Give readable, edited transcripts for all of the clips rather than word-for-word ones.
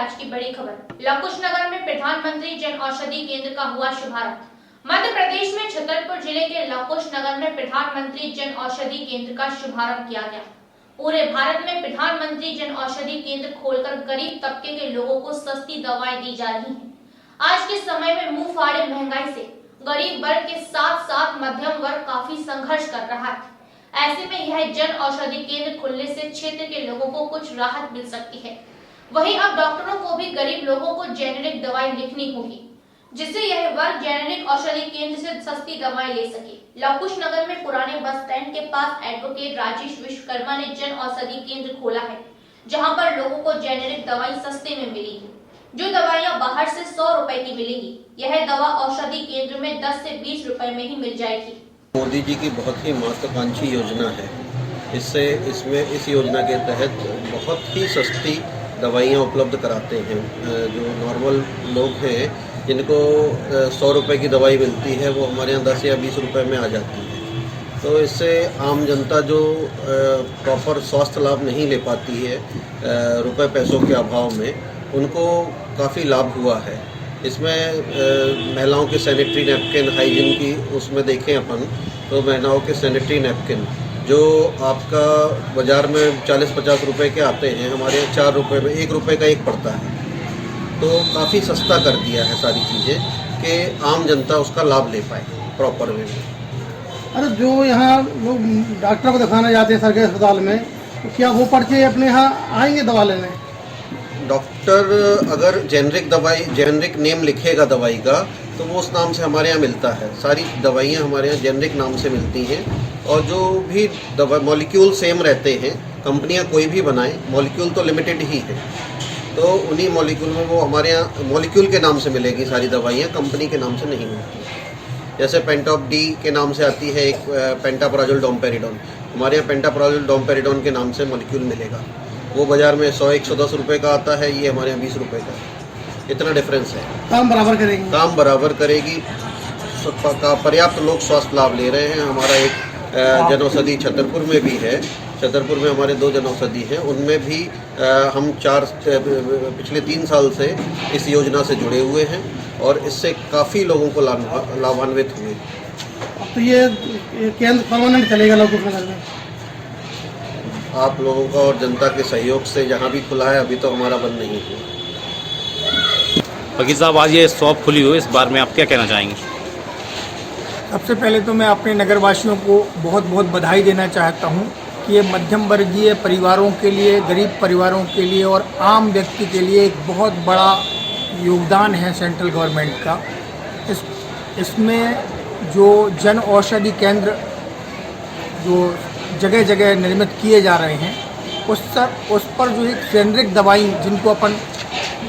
आज की बड़ी खबर। लवकुश नगर में प्रधानमंत्री जन औषधि केंद्र का हुआ शुभारंभ। मध्य प्रदेश में छतरपुर जिले के लवकुश नगर में प्रधानमंत्री जन औषधि केंद्र का शुभारंभ किया गया। पूरे भारत में प्रधानमंत्री जन औषधि केंद्र खोलकर गरीब तबके के लोगों को सस्ती दवाएं दी जा रही हैं। आज के समय में मुंह फाड़े महंगाई से गरीब वर्ग के साथ साथ मध्यम वर्ग काफी संघर्ष कर रहा है। ऐसे में यह जन औषधि केंद्र खुलने से क्षेत्र के लोगों को कुछ राहत मिल सकती है। वहीं अब डॉक्टरों को भी गरीब लोगों को जेनेरिक दवाई लिखनी होगी, जिससे यह वर्ग जेनेरिक औषधि केंद्र से सस्ती दवाएं ले सके। लवकुश नगर में पुराने बस स्टैंड के पास एडवोकेट राजेश विश्वकर्मा ने जन औषधि केंद्र खोला है, जहां पर लोगों को जेनेरिक दवाई सस्ते में मिलेगी। जो दवाइयां बाहर से 100 रुपए की मिलेगी, यह दवा औषधि केंद्र में 10 से 20 रुपए में ही मिल जाएगी। मोदी जी की बहुत ही महत्वाकांक्षी योजना है। इस योजना के तहत बहुत ही सस्ती दवाइयाँ उपलब्ध कराते हैं। जो नॉर्मल लोग हैं जिनको 100 रुपये की दवाई मिलती है, वो हमारे यहाँ 10 या 20 रुपये में आ जाती है। तो इससे आम जनता जो प्रॉपर स्वास्थ्य लाभ नहीं ले पाती है रुपए पैसों के अभाव में, उनको काफ़ी लाभ हुआ है। इसमें महिलाओं के सैनिटरी नैपकिन हाइजीन की उसमें देखें अपन तो महिलाओं के सैनिटरी नैपकिन जो आपका बाज़ार में 40-50 रुपए के आते हैं, हमारे यहाँ 4 रुपये में 1 रुपये का एक पड़ता है। तो काफ़ी सस्ता कर दिया है सारी चीज़ें कि आम जनता उसका लाभ ले पाए प्रॉपर वे में। अरे जो यहाँ लोग डॉक्टर को दिखाना जाते हैं सरकारी अस्पताल में, तो क्या वो पर्चे अपने यहाँ आएंगे दवा लेने? डॉक्टर अगर जेनरिक नेम लिखेगा दवाई का, तो वो उस नाम से हमारे यहाँ मिलता है। सारी दवाइयाँ हमारे यहाँ जेनरिक नाम से मिलती हैं। और जो भी दवा मॉलिक्यूल सेम रहते हैं, कंपनियाँ कोई भी बनाएं, मॉलिक्यूल तो लिमिटेड ही है, तो उन्हीं मॉलिक्यूल में वो हमारे यहाँ मॉलिक्यूल के नाम से मिलेगी सारी दवाइयाँ, कंपनी के नाम से नहीं मिलती। जैसे पेंटॉप डी के नाम से आती है एक पेंटाप्राजोल डोमपेरिडोन, हमारे यहाँ पेंटाप्राजोल डोमपेरिडोन के नाम से मॉलिक्यूल मिलेगा। वो बाज़ार में 100-110 रुपये का आता है, ये हमारे यहाँ 20 रुपये का है। इतना डिफरेंस है। काम बराबर करेगी। काम बराबर करेगी। पर्याप्त लोग स्वास्थ्य लाभ ले रहे हैं। हमारा एक जनौषधि छतरपुर में भी है। छतरपुर में हमारे 2 जनौषधि हैं, उनमें भी हम पिछले 3 साल से इस योजना से जुड़े हुए हैं और इससे काफ़ी लोगों को लाभान्वित हुए। तो ये केंद्र परमानेंट चलेगा लवकुश नगर में? आप लोगों का और जनता के सहयोग से जहाँ भी खुला है, अभी तो हमारा बंद नहीं हुआ। वकील साहब, आज ये शॉप खुली हुई, इस बारे में आप क्या कहना चाहेंगे? सबसे पहले तो मैं अपने नगरवासियों को बहुत बहुत बधाई देना चाहता हूँ कि ये मध्यम वर्गीय परिवारों के लिए, गरीब परिवारों के लिए और आम व्यक्ति के लिए एक बहुत बड़ा योगदान है सेंट्रल गवर्नमेंट का। इसमें जो जन औषधि केंद्र जो जगह जगह निर्मित किए जा रहे हैं, उस पर जो एक जेनेरिक दवाई जिनको अपन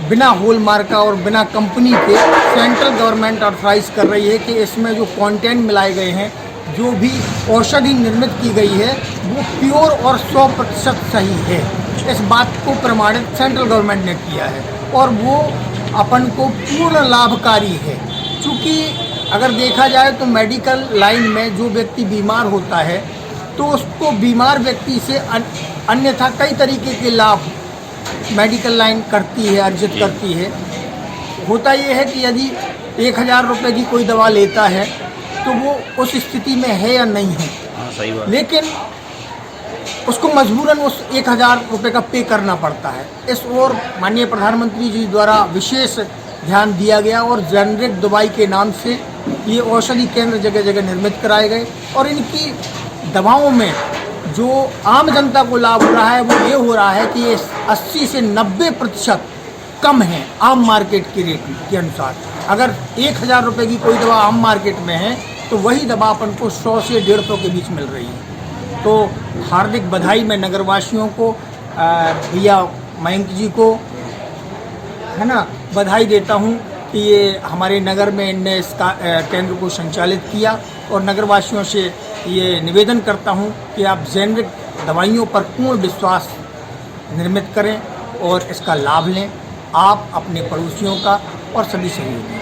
बिना हॉलमार्क का और बिना कंपनी के सेंट्रल गवर्नमेंट ऑथराइज कर रही है कि इसमें जो कंटेंट मिलाए गए हैं, जो भी औषधि निर्मित की गई है, वो प्योर और 100% सही है। इस बात को प्रमाणित सेंट्रल गवर्नमेंट ने किया है और वो अपन को पूर्ण लाभकारी है। क्योंकि अगर देखा जाए तो मेडिकल लाइन में जो व्यक्ति बीमार होता है, तो उसको बीमार व्यक्ति से अन्यथा कई तरीके के लाभ मेडिकल लाइन करती है, अर्जित करती है। होता ये है कि यदि 1000 रुपये की कोई दवा लेता है तो वो उस स्थिति में है या नहीं है। सही बात। लेकिन उसको मजबूरन उस 1000 रुपये का पे करना पड़ता है। इस ओर माननीय प्रधानमंत्री जी द्वारा विशेष ध्यान दिया गया और जेनेरिक दवाई के नाम से ये औषधि केंद्र जगह जगह निर्मित कराए गए और इनकी दवाओं में जो आम जनता को लाभ हो रहा है वो ये हो रहा है कि ये 80 से 90% कम है आम मार्केट के रेट के अनुसार। अगर 1000 रुपये की कोई दवा आम मार्केट में है, तो वही दवा अपन को 100 से 150 के बीच मिल रही है। तो हार्दिक बधाई मैं नगरवासियों को, भैया मयंक जी को, है ना, बधाई देता हूँ कि ये हमारे नगर में इनने इस केंद्र को संचालित किया। और नगरवासियों से ये निवेदन करता हूँ कि आप जेनेरिक दवाइयों पर पूर्ण विश्वास निर्मित करें और इसका लाभ लें, आप, अपने पड़ोसियों का और सभी सहयोगी।